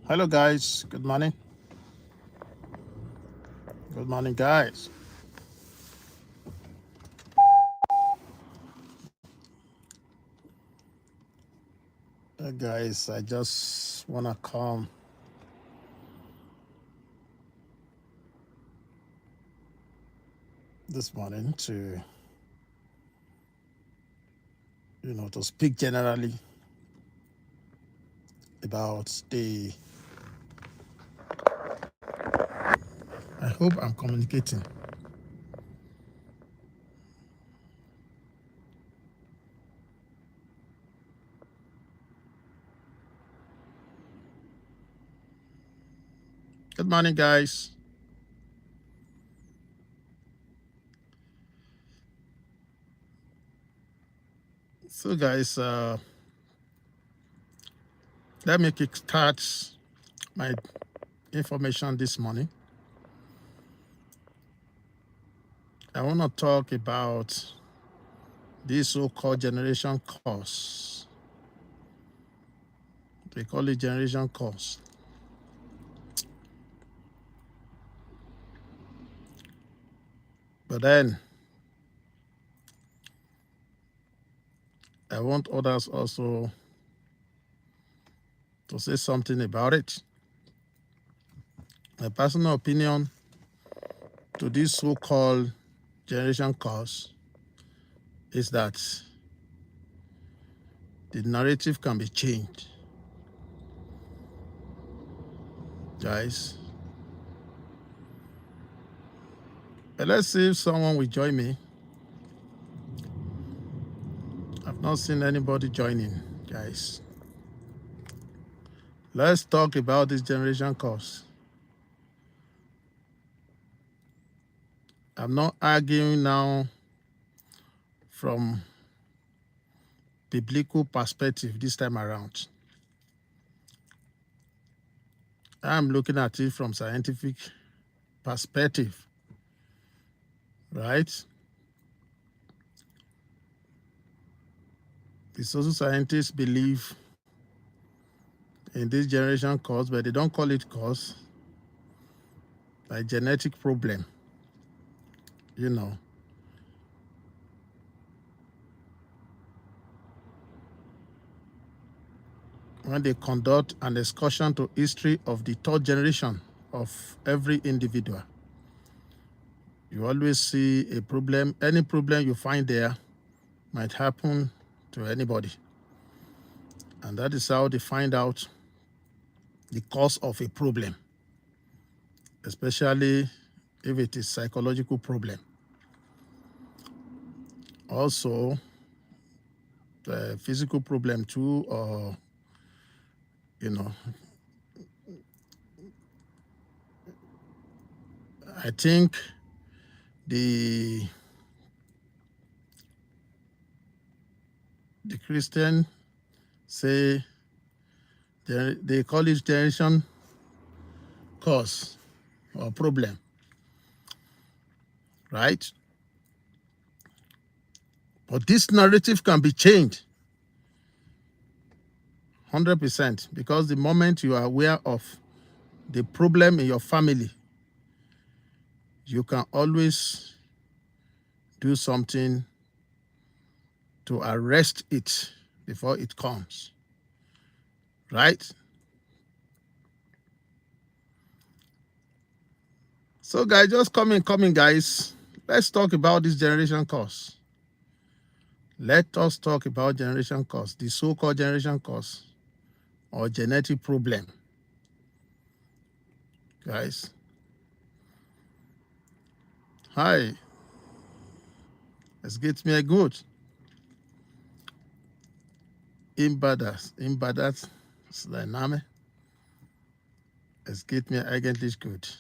Hello, guys. Good morning. Good morning, guys. Guys, I just want to come this morning to, to speak generally about the. I hope I'm communicating. Good morning, guys. So, guys, let me kickstart my information this morning. I want to talk about this so-called generation curse. They call it generation curse. But then I want others also to say something about it. My personal opinion to this so-called generation curse is that the narrative can be changed. Guys, but let's see if someone will join me. I've not seen anybody joining, guys. Let's talk about this generation curse. I'm not arguing now from biblical perspective this time around. I'm looking at it from scientific perspective, right? The social scientists believe in this generation curse, but they don't call it curse, like genetic problem, When they conduct an excursion to history of the third generation of every individual, you always see a problem. Any problem you find there might happen to anybody. And that is how they find out the cause of a problem, especially if it is psychological problem. Also, the physical problem too, or, I think the Christian say they call it generation cause or problem, right? But this narrative can be changed 100% because the moment you are aware of the problem in your family, you can always do something to arrest it before it comes, right? So, guys, just coming, guys. Let's talk about this generation curse. Let us talk about generation curse, the so-called generation curse or genetic problem. Guys, hi, es geht mir gut. Imbadat ist dein Name. Es geht mir eigentlich gut.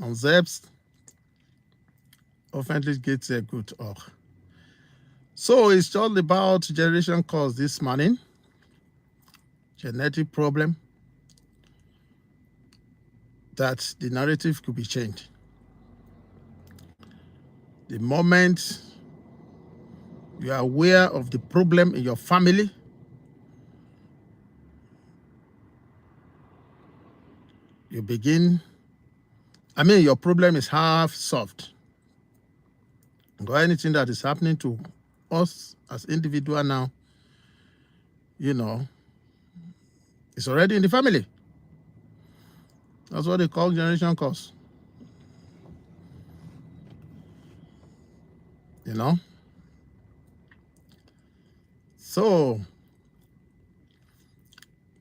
Und selbst, hoffentlich geht es sehr gut auch. So it's all about generation cause this morning. Genetic problem that the narrative could be changed. The moment You are aware of the problem in your family. You begin, your problem is half solved. Or anything that is happening to us as individual now, it's already in the family. That's what they call generation curse. So,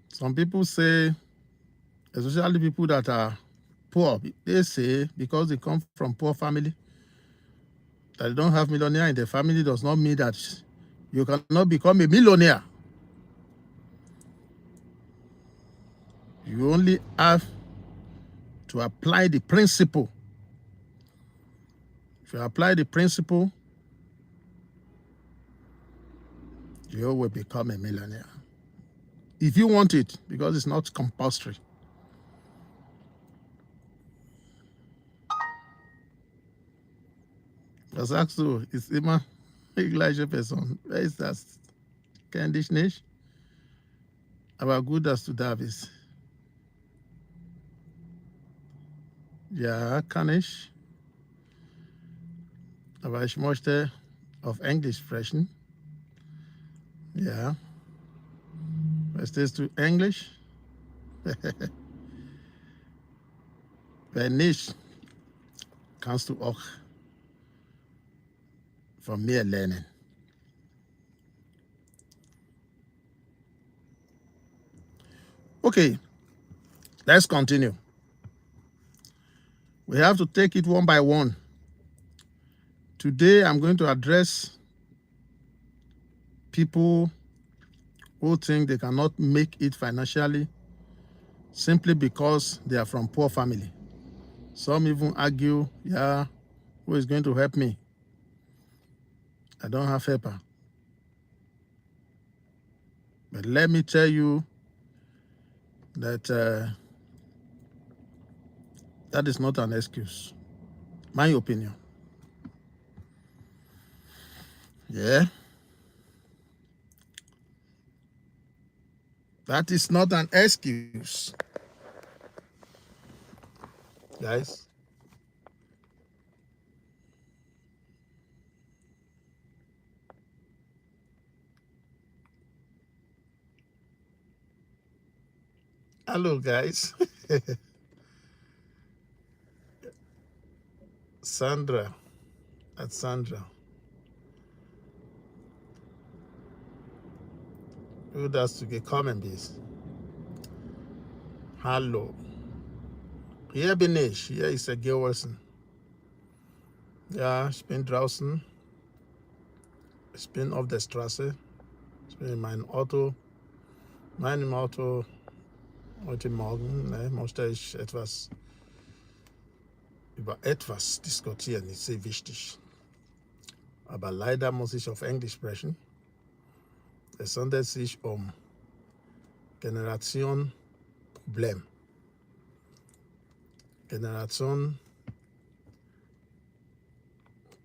some people say, especially people that are poor, they say because they come from poor family, that they don't have millionaire in their family does not mean that you cannot become a millionaire. You only have to apply the principle. If you apply the principle, you will become a millionaire. If you want it, because it's not compulsory. Was sagst du, ist immer die gleiche Person. Wer ist das? Kenn dich nicht. Aber gut, dass du da bist. Ja, kann ich. Aber ich möchte auf Englisch sprechen. Ja. Verstehst du Englisch? Wenn nicht, kannst du auch von mir lernen. Okay, let's continue. We have to take it one by one. Today, I'm going to address people who think they cannot make it financially simply because they are from poor family. Some even argue, yeah, who is going to help me? I don't have helper. But let me tell you that that is not an excuse. My opinion. Yeah. That is not an excuse. Guys. Hello, guys. Sandra. That's Sandra. Who does to get comment this? Hallo. Hier bin ich. Hier ist der Wilson. Ja, ich bin draußen. Ich bin auf der Straße. Ich bin in meinem Auto. Meinem Auto heute Morgen möchte ich über etwas diskutieren. Ist sehr wichtig. Aber leider muss ich auf Englisch sprechen. Es handelt sich um Generation Problem. Generation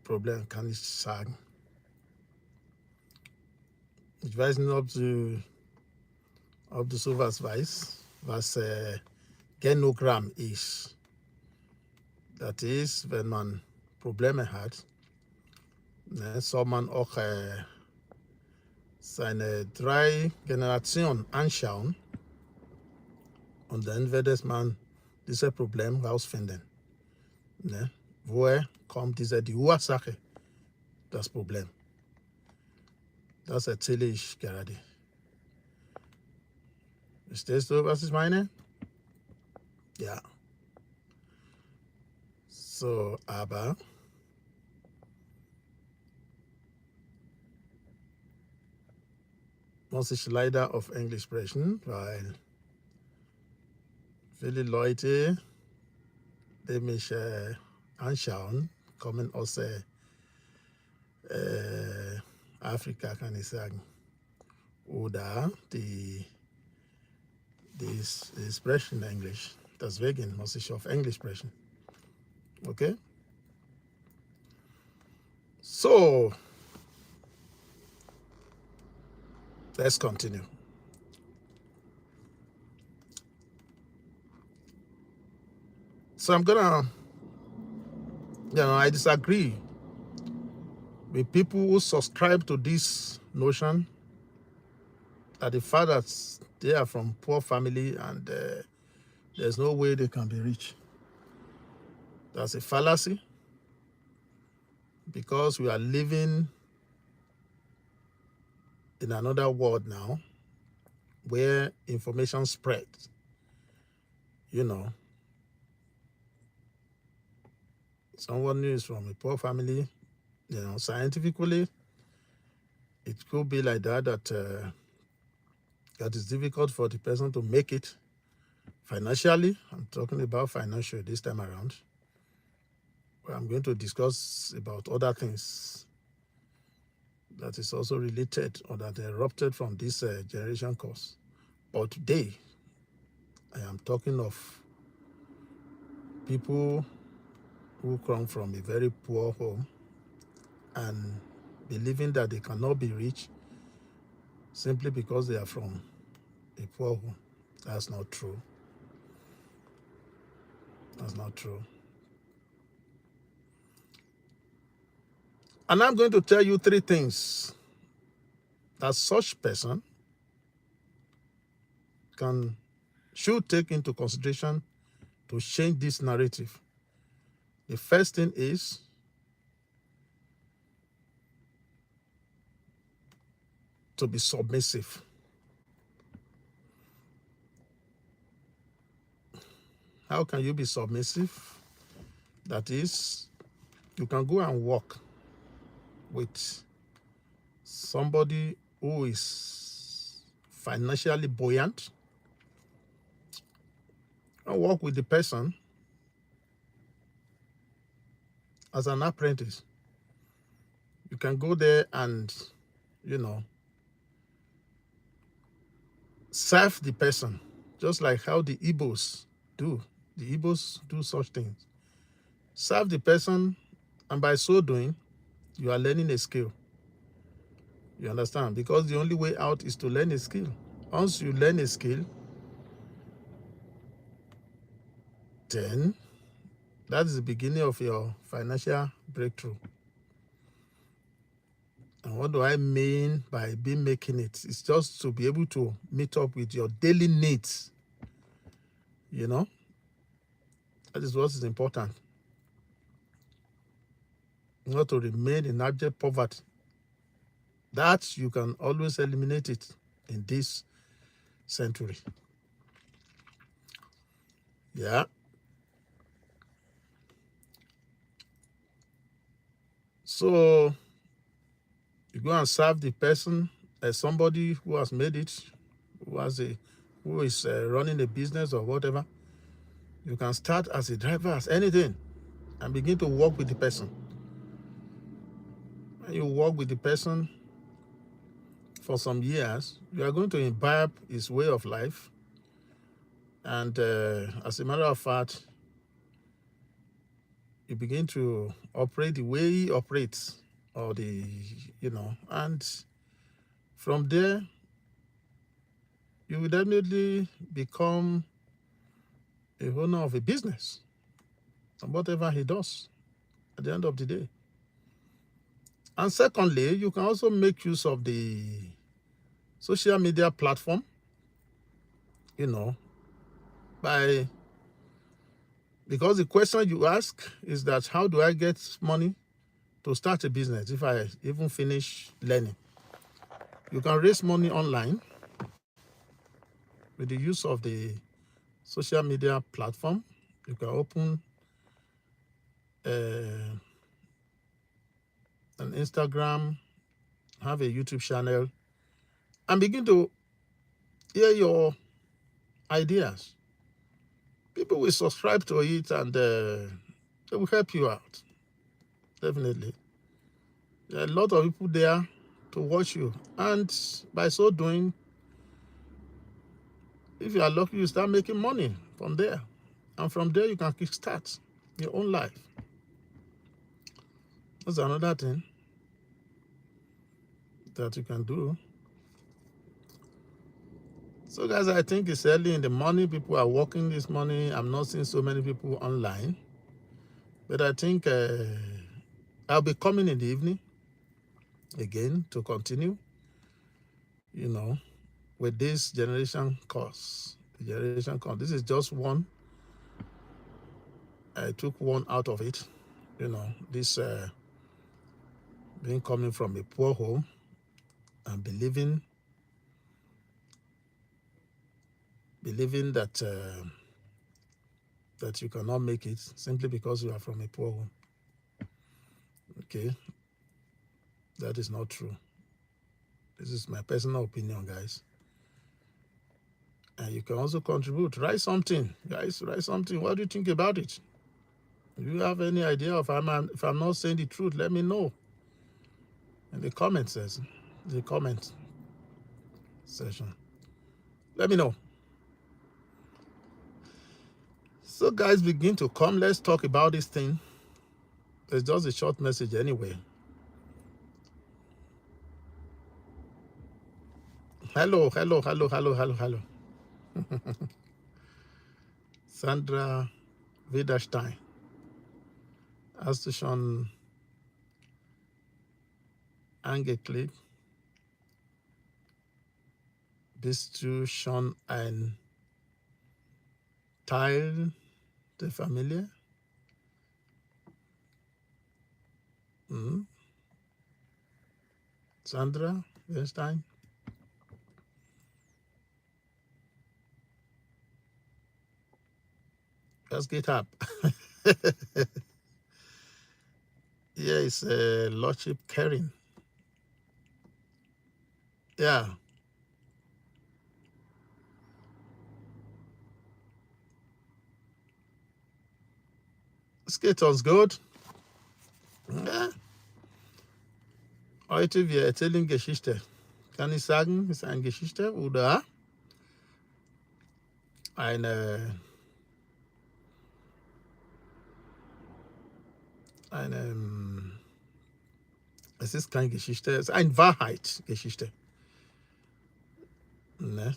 Problem kann ich sagen. Ich weiß nicht, ob du sowas weißt, was Genogramm ist. Das ist, wenn man Probleme hat, soll man auch seine 3 Generationen anschauen und dann wird man dieses Problem rausfinden. Woher kommt die Ursache, das Problem? Das erzähle ich gerade. Verstehst du, was ich meine? Ja. So, aber muss ich leider auf Englisch sprechen, weil viele Leute, die mich anschauen, kommen aus Afrika, kann ich sagen. Oder die sprechen Englisch. Deswegen muss ich auf Englisch sprechen. Okay? So, Let's continue. So I'm gonna, I disagree with people who subscribe to this notion that the fact that they are from poor family and there's no way they can be rich. That's a fallacy, because we are living in another world now where information spreads. Someone who is from a poor family, scientifically, it could be like that it's difficult for the person to make it financially. I'm talking about financial this time around. I'm going to discuss about other things that is also related or that erupted from this generation course. But today, I am talking of people who come from a very poor home and believing that they cannot be rich simply because they are from a poor home. That's not true. That's not true. And I'm going to tell you 3 things that such person should take into consideration to change this narrative. The first thing is to be submissive. How can you be submissive? That is, you can go and work with somebody who is financially buoyant, and work with the person as an apprentice. You can go there and, serve the person, just like how the Igbos do. The Igbos do such things. Serve the person, and by so doing, you are learning a skill. You understand? Because the only way out is to learn a skill. Once you learn a skill, then that is the beginning of your financial breakthrough. And what do I mean by making it? It's just to be able to meet up with your daily needs. That is what is important. Not to remain in abject poverty. That you can always eliminate it in this century. Yeah. So you go and serve the person as somebody who has made it, who is running a business or whatever. You can start as a driver, as anything, and begin to work with the person. And you work with the person for some years, you are going to imbibe his way of life. And as a matter of fact, you begin to operate the way he operates, and from there, you will definitely become a owner of a business and whatever he does at the end of the day. And secondly, you can also make use of the social media platform, because the question you ask is that how do I get money to start a business if I even finish learning? You can raise money online with the use of the social media platform. You can open an Instagram, have a YouTube channel, and begin to hear your ideas. People will subscribe to it and they will help you out. Definitely. There are a lot of people there to watch you. And by so doing, if you are lucky, you start making money from there. And from there, you can kickstart your own life. That's another thing that you can do. So guys, I think it's early in the morning. People are working this morning. I'm not seeing so many people online. But I think I'll be coming in the evening again to continue, with this generation course. Generation course. This is just one. I took one out of it. This being coming from a poor home and believing that that you cannot make it simply because you are from a poor home. Okay, that is not true. This is my personal opinion, guys. And you can also contribute. Write something, guys. Write something. What do you think about it? If you have any idea if I'm not saying the truth, let me know in the comment section. The comment section. Let me know. So guys, begin to come. Let's talk about this thing. It's just a short message anyway. Hello. Sandra Widerstein. Hast du schon angeklickt? Bist du schon ein Teil der Familie? Sandra Widerstein? Was geht ab? Hier ist Lordship Karin. Ja. Es geht uns gut. Ja. Heute wir erzählen Geschichte. Kann ich sagen, ist eine Geschichte oder es ist keine Geschichte, es ist eine Wahrheitsgeschichte. Ne?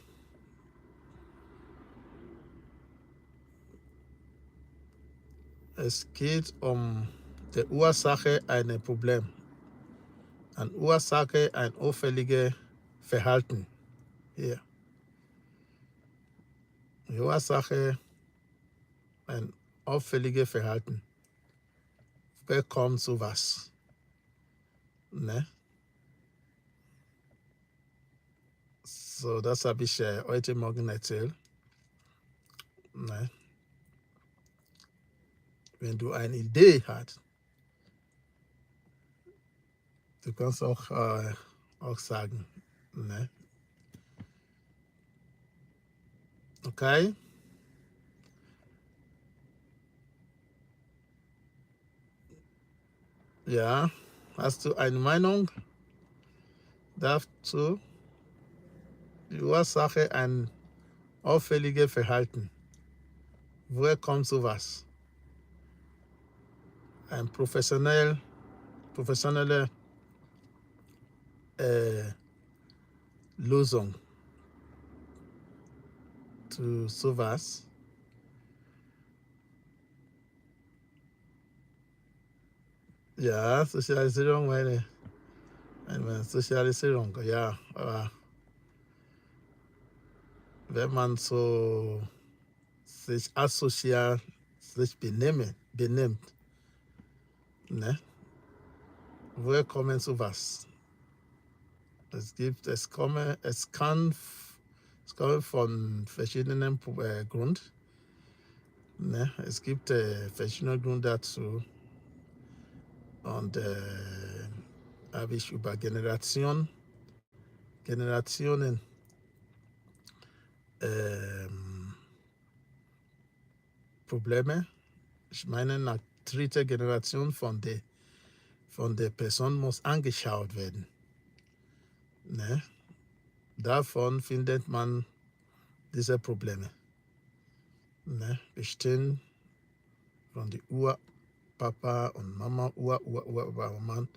Es geht um die Ursache eines Problems. Eine Ursache, ein auffälliges Verhalten. Hier. Die Ursache, ein auffälliges Verhalten. Wer kommt zu was? Ne? So, das habe ich heute Morgen erzählt. Ne? Wenn du eine Idee hast, du kannst auch sagen. Ne? Okay? Ja, hast du eine Meinung dazu? Die Ursache ein auffälliges Verhalten. Woher kommt sowas? Eine professionelle Lösung zu sowas. Ja, Sozialisierung, meine Sozialisierung, ja, aber wenn man so sich asozial sich benimmt, ne? Woher kommen sowas? Es kann von verschiedenen Gründen. Ne? Es gibt verschiedene Gründe dazu. Und habe ich über Generationen Probleme. Ich meine, nach dritter Generation von der Person muss angeschaut werden. Ne? Davon findet man diese Probleme. Ne? Bestehen von der Urpapa und Mama, Urmama.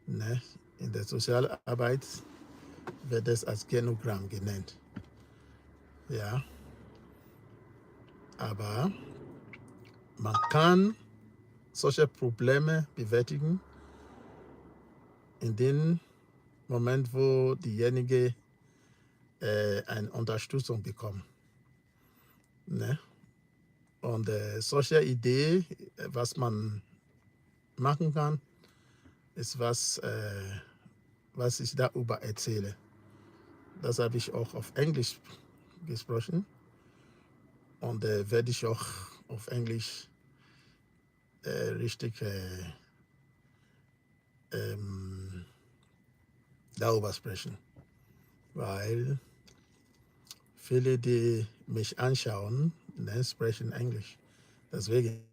Ne? In der Sozialarbeit wird es als Genogramm genannt. Ja, aber man kann solche Probleme bewältigen in dem Moment, wo diejenige eine Unterstützung bekommen. Ne? Und solche Idee, was man machen kann, ist was ich darüber erzähle. Das habe ich auch auf Englisch gesprochen und werde ich auch auf Englisch richtig darüber sprechen, weil viele, die mich anschauen, sprechen Englisch. Deswegen